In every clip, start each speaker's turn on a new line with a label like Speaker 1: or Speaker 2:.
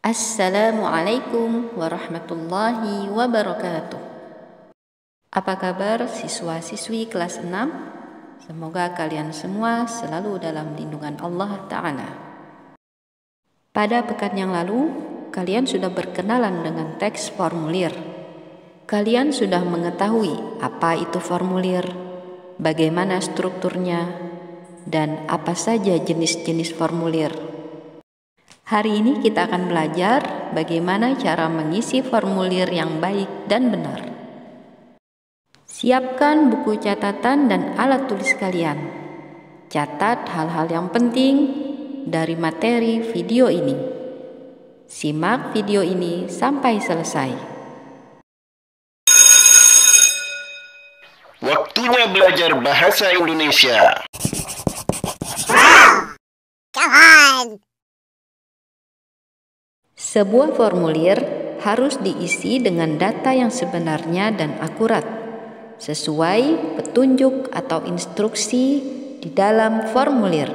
Speaker 1: Assalamualaikum warahmatullahi wabarakatuh. Apa kabar siswa-siswi kelas 6? Semoga kalian semua selalu dalam lindungan Allah Ta'ala. Pada pekan yang lalu, kalian sudah berkenalan dengan teks formulir. Kalian sudah mengetahui apa itu formulir, bagaimana strukturnya, dan apa saja jenis-jenis formulir. Hari ini kita akan belajar bagaimana cara mengisi formulir yang baik dan benar. Siapkan buku catatan dan alat tulis kalian. Catat hal-hal yang penting dari materi video ini. Simak video ini sampai selesai.
Speaker 2: Waktunya belajar bahasa Indonesia.
Speaker 1: Sebuah formulir harus diisi dengan data yang sebenarnya dan akurat, sesuai petunjuk atau instruksi di dalam formulir.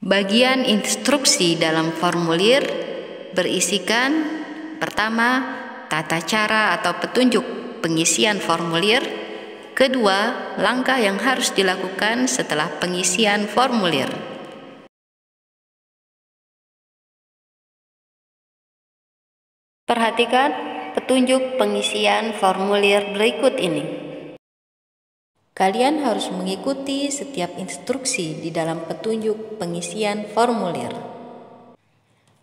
Speaker 1: Bagian instruksi dalam formulir berisikan: pertama, tata cara atau petunjuk pengisian formulir; kedua, langkah yang harus dilakukan setelah pengisian formulir. Perhatikan petunjuk pengisian formulir berikut ini. Kalian harus mengikuti setiap instruksi di dalam petunjuk pengisian formulir.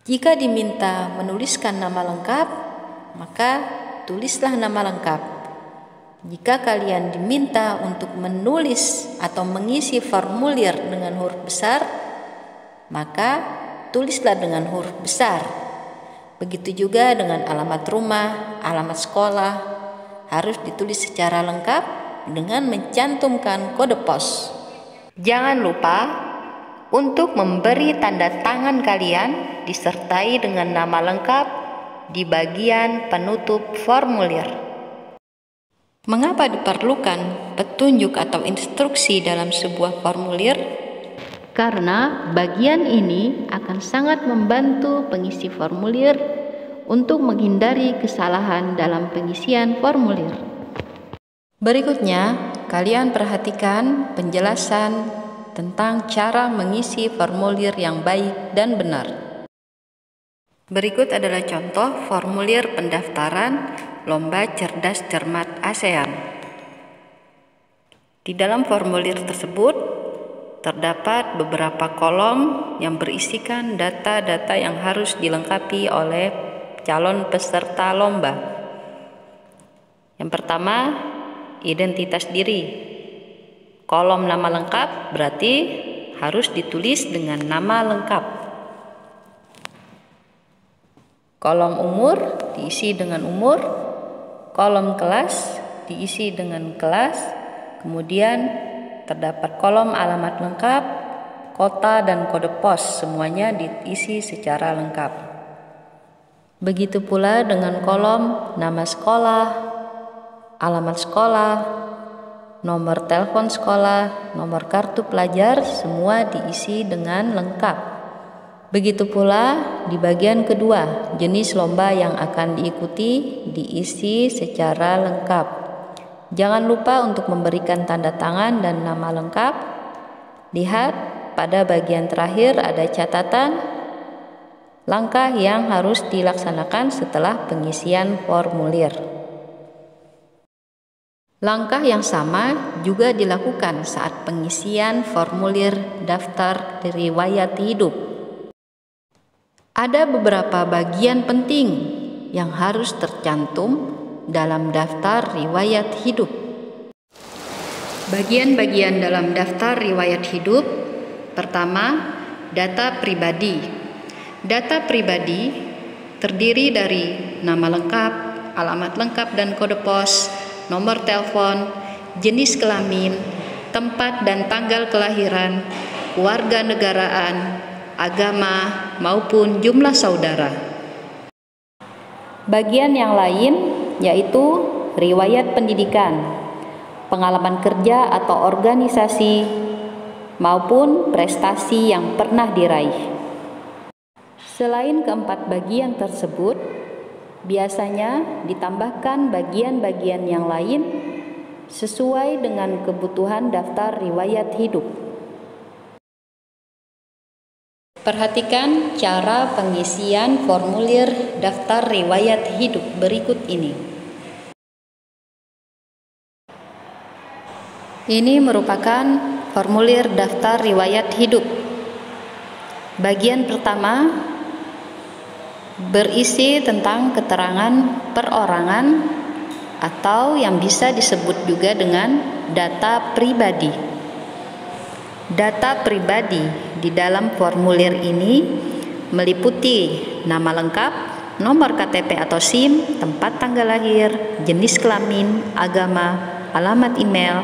Speaker 1: Jika diminta menuliskan nama lengkap, maka tulislah nama lengkap. Jika kalian diminta untuk menulis atau mengisi formulir dengan huruf besar, maka tulislah dengan huruf besar. Begitu juga dengan alamat rumah, alamat sekolah, harus ditulis secara lengkap dengan mencantumkan kode pos. Jangan lupa untuk memberi tanda tangan kalian disertai dengan nama lengkap di bagian penutup formulir. Mengapa diperlukan petunjuk atau instruksi dalam sebuah formulir? Karena bagian ini akan sangat membantu pengisi formulir untuk menghindari kesalahan dalam pengisian formulir. Berikutnya, kalian perhatikan penjelasan tentang cara mengisi formulir yang baik dan benar. Berikut adalah contoh formulir pendaftaran Lomba Cerdas Cermat ASEAN. Di dalam formulir tersebut terdapat beberapa kolom yang berisikan data-data yang harus dilengkapi oleh calon peserta lomba. Yang pertama, identitas diri. Kolom nama lengkap berarti harus ditulis dengan nama lengkap. Kolom umur diisi dengan umur. Kolom kelas diisi dengan kelas. Kemudian terdapat kolom alamat lengkap, kota, dan kode pos, semuanya diisi secara lengkap. Begitu pula dengan kolom nama sekolah, alamat sekolah, nomor telepon sekolah, nomor kartu pelajar, semua diisi dengan lengkap. Begitu pula di bagian kedua, jenis lomba yang akan diikuti diisi secara lengkap. Jangan lupa untuk memberikan tanda tangan dan nama lengkap. Lihat pada bagian terakhir ada catatan langkah yang harus dilaksanakan setelah pengisian formulir. Langkah yang sama juga dilakukan saat pengisian formulir daftar riwayat hidup. Ada beberapa bagian penting yang harus tercantum dalam daftar riwayat hidup. Bagian-bagian dalam daftar riwayat hidup: pertama, data pribadi. Data pribadi terdiri dari nama lengkap, alamat lengkap dan kode pos, nomor telepon, jenis kelamin, tempat dan tanggal kelahiran, kewarganegaraan, agama, maupun jumlah saudara. Bagian yang lain yaitu riwayat pendidikan, pengalaman kerja atau organisasi, maupun prestasi yang pernah diraih. Selain keempat bagian tersebut, biasanya ditambahkan bagian-bagian yang lain sesuai dengan kebutuhan daftar riwayat hidup. Perhatikan cara pengisian formulir daftar riwayat hidup berikut ini. Ini merupakan formulir daftar riwayat hidup. Bagian pertama berisi tentang keterangan perorangan atau yang bisa disebut juga dengan data pribadi. Data pribadi di dalam formulir ini meliputi nama lengkap, nomor KTP atau SIM, tempat tanggal lahir, jenis kelamin, agama, alamat email,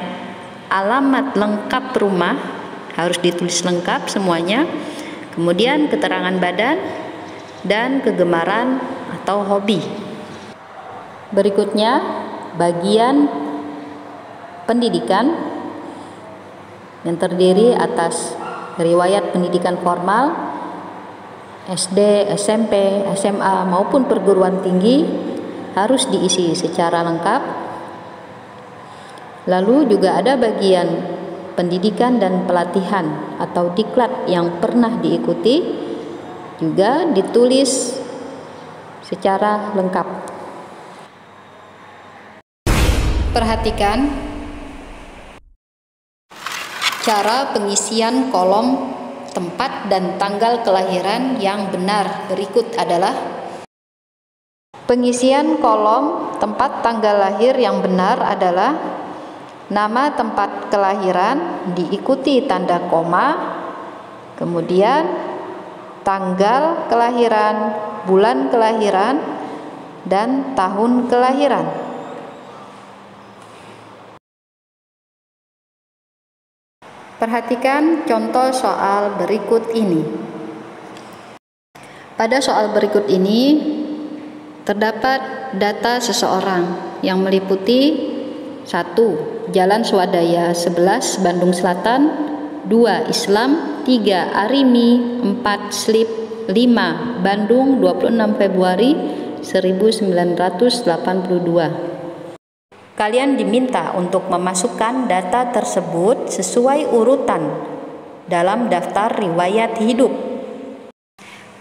Speaker 1: alamat lengkap rumah, harus ditulis lengkap semuanya, kemudian keterangan badan, dan kegemaran atau hobi. Berikutnya, bagian pendidikan yang terdiri atas riwayat pendidikan formal, SD, SMP, SMA maupun perguruan tinggi harus diisi secara lengkap. Lalu juga ada bagian pendidikan dan pelatihan atau diklat yang pernah diikuti, juga ditulis secara lengkap. Perhatikan cara pengisian kolom tempat dan tanggal kelahiran yang benar berikut adalah: pengisian kolom tempat tanggal lahir yang benar adalah nama tempat kelahiran diikuti tanda koma, kemudian tanggal kelahiran, bulan kelahiran, dan tahun kelahiran. Perhatikan contoh soal berikut ini. Pada soal berikut ini terdapat data seseorang yang meliputi 1. Jalan Swadaya 11 Bandung Selatan, 2. Islam, 3. Arimi, 4. Slip, 5. Bandung 26 Februari 1982. Kalian diminta untuk memasukkan data tersebut sesuai urutan dalam daftar riwayat hidup.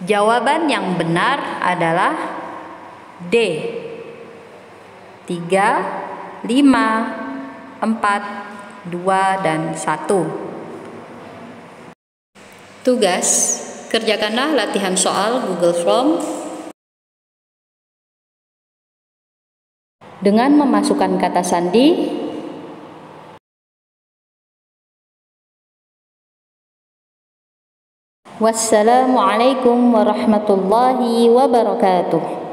Speaker 1: Jawaban yang benar adalah D. 3, 5, 4, 2, dan 1. Tugas, kerjakanlah latihan soal Google Form dengan memasukkan kata sandi, wassalamualaikum warahmatullahi wabarakatuh.